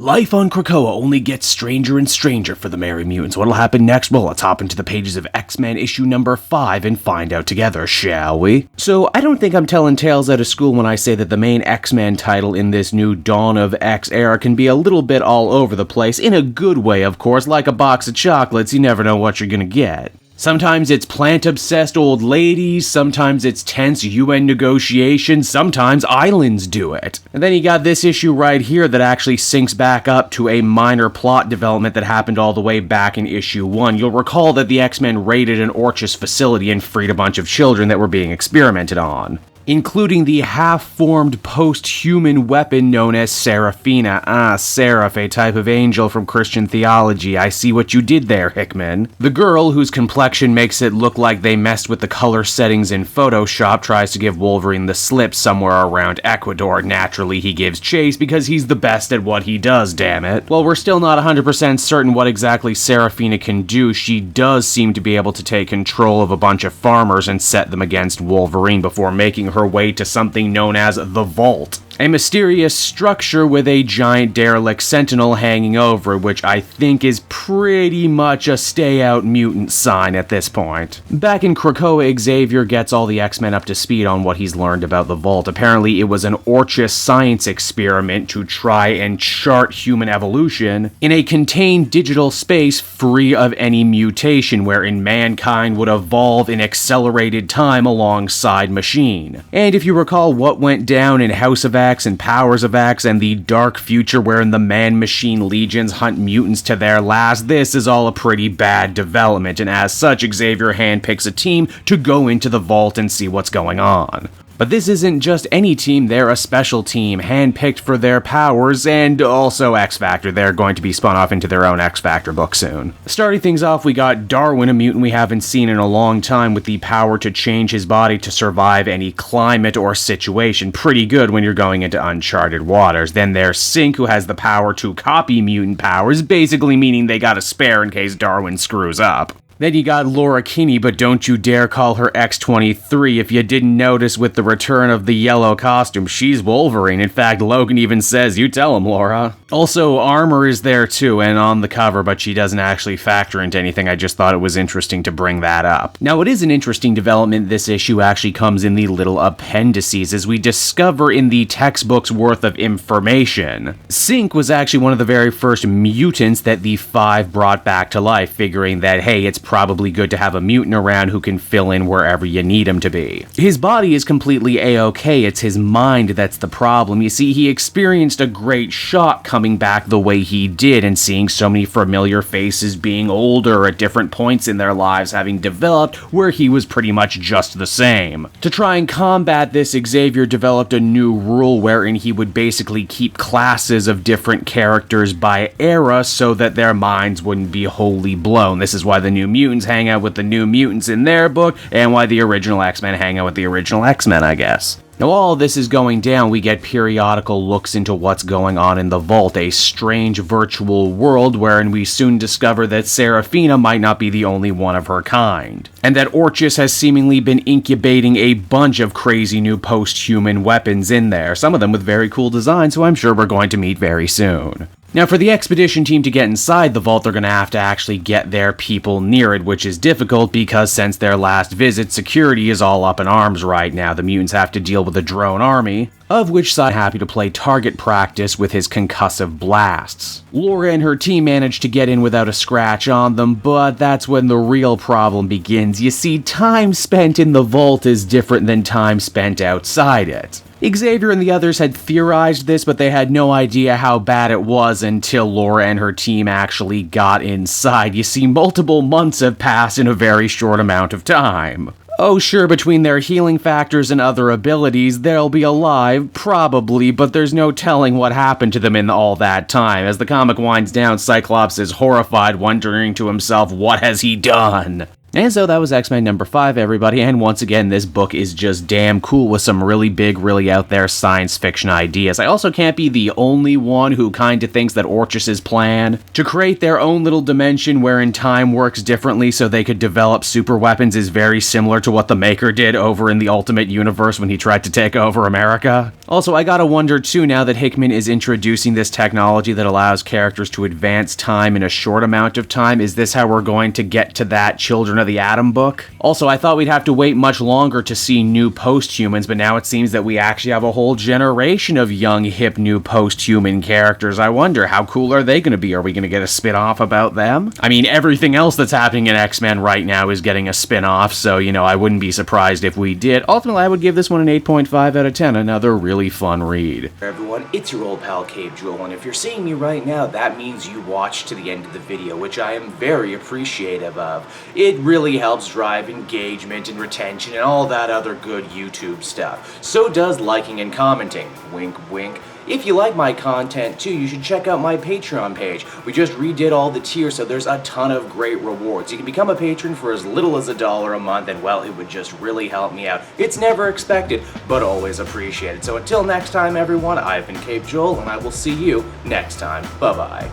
Life on Krakoa only gets stranger and stranger for the Merry Mutants. What'll happen next? Well, let's hop into the pages of X-Men issue number 5 and find out together, shall we? So, I don't think I'm telling tales out of school when I say that the main X-Men title in this new Dawn of X era can be a little bit all over the place, in a good way, of course. Like a box of chocolates, you never know what you're gonna get. Sometimes it's plant-obsessed old ladies, sometimes it's tense UN negotiations, sometimes islands do it. And then you got this issue right here that actually syncs back up to a minor plot development that happened all the way back in issue 1. You'll recall that the X-Men raided an Orchis facility and freed a bunch of children that were being experimented on, including the half-formed post-human weapon known as Seraphina. Seraph, a type of angel from Christian theology. I see what you did there, Hickman. The girl, whose complexion makes it look like they messed with the color settings in Photoshop, tries to give Wolverine the slip somewhere around Ecuador. Naturally, he gives chase because he's the best at what he does, damn it. While we're still not 100% certain what exactly Seraphina can do, she does seem to be able to take control of a bunch of farmers and set them against Wolverine before making her way to something known as the Vault, a mysterious structure with a giant derelict sentinel hanging over it, which I think is pretty much a stay out mutant sign at this point. Back in Krakoa, Xavier gets all the X-Men up to speed on what he's learned about the Vault. Apparently, it was an Orchis science experiment to try and chart human evolution in a contained digital space free of any mutation, wherein mankind would evolve in accelerated time alongside machine. And if you recall what went down in House of X and Powers of X and the dark future wherein the man-machine legions hunt mutants to their last, this is all a pretty bad development, and as such, Xavier handpicks a team to go into the Vault and see what's going on. But this isn't just any team, they're a special team, handpicked for their powers, and also X-Factor. They're going to be spun off into their own X-Factor book soon. Starting things off, we got Darwin, a mutant we haven't seen in a long time, with the power to change his body to survive any climate or situation. Pretty good when you're going into uncharted waters. Then there's Sync, who has the power to copy mutant powers, basically meaning they got a spare in case Darwin screws up. Then you got Laura Kinney, but don't you dare call her X-23. If you didn't notice with the return of the yellow costume, she's Wolverine. In fact, Logan even says, you tell him, Laura. Also, Armor is there too, and on the cover, but she doesn't actually factor into anything. I just thought it was interesting to bring that up. Now, it is an interesting development. This issue actually comes in the little appendices, as we discover in the textbook's worth of information. Sync was actually one of the very first mutants that the Five brought back to life, figuring that, hey, it's probably good to have a mutant around who can fill in wherever you need him to be. His body is completely A-okay, it's his mind that's the problem. You see, he experienced a great shock coming back the way he did, and seeing so many familiar faces being older at different points in their lives having developed where he was pretty much just the same. To try and combat this, Xavier developed a new rule wherein he would basically keep classes of different characters by era so that their minds wouldn't be wholly blown. This is why the New Mutants hang out with the New Mutants in their book, and why the original X-Men hang out with the original X-Men, I guess. Now, while all this is going down, we get periodical looks into what's going on in the Vault, a strange virtual world wherein we soon discover that Seraphina might not be the only one of her kind, and that Orchis has seemingly been incubating a bunch of crazy new post-human weapons in there, some of them with very cool designs, who I'm sure we're going to meet very soon. Now, for the expedition team to get inside the Vault, they're going to have to actually get their people near it, which is difficult because since their last visit, security is all up in arms right now. The mutants have to deal with a drone army, of which side happy to play target practice with his concussive blasts. Laura and her team manage to get in without a scratch on them, but that's when the real problem begins. You see, time spent in the Vault is different than time spent outside it. Xavier and the others had theorized this, but they had no idea how bad it was until Laura and her team actually got inside. You see, multiple months have passed in a very short amount of time. Oh sure, between their healing factors and other abilities, they'll be alive, probably, but there's no telling what happened to them in all that time. As the comic winds down, Cyclops is horrified, wondering to himself, what has he done? And so that was X-Men number 5, everybody, and once again, this book is just damn cool with some really big, really out there science fiction ideas. I also can't be the only one who kinda thinks that Orchus's plan to create their own little dimension wherein time works differently so they could develop super weapons is very similar to what the Maker did over in the Ultimate Universe when he tried to take over America. Also, I gotta wonder too, now that Hickman is introducing this technology that allows characters to advance time in a short amount of time, is this how we're going to get to that Children of the Atom book? Also, I thought we'd have to wait much longer to see new post-humans, but now it seems that we actually have a whole generation of young, hip, new post-human characters. I wonder, how cool are they gonna be? Are we gonna get a spin-off about them? I mean, everything else that's happening in X-Men right now is getting a spin-off, so, you know, I wouldn't be surprised if we did. Ultimately, I would give this one an 8.5 out of 10, another really fun read. Hey everyone, it's your old pal Cape Jewel, and if you're seeing me right now, that means you watched to the end of the video, which I am very appreciative of. It really helps drive engagement and retention and all that other good YouTube stuff. So does liking and commenting. Wink, wink. If you like my content too, you should check out my Patreon page. We just redid all the tiers, so there's a ton of great rewards. You can become a patron for as little as $1 a month, and well, it would just really help me out. It's never expected, but always appreciated. So until next time, everyone, I've been Cape Joel, and I will see you next time. Bye-bye.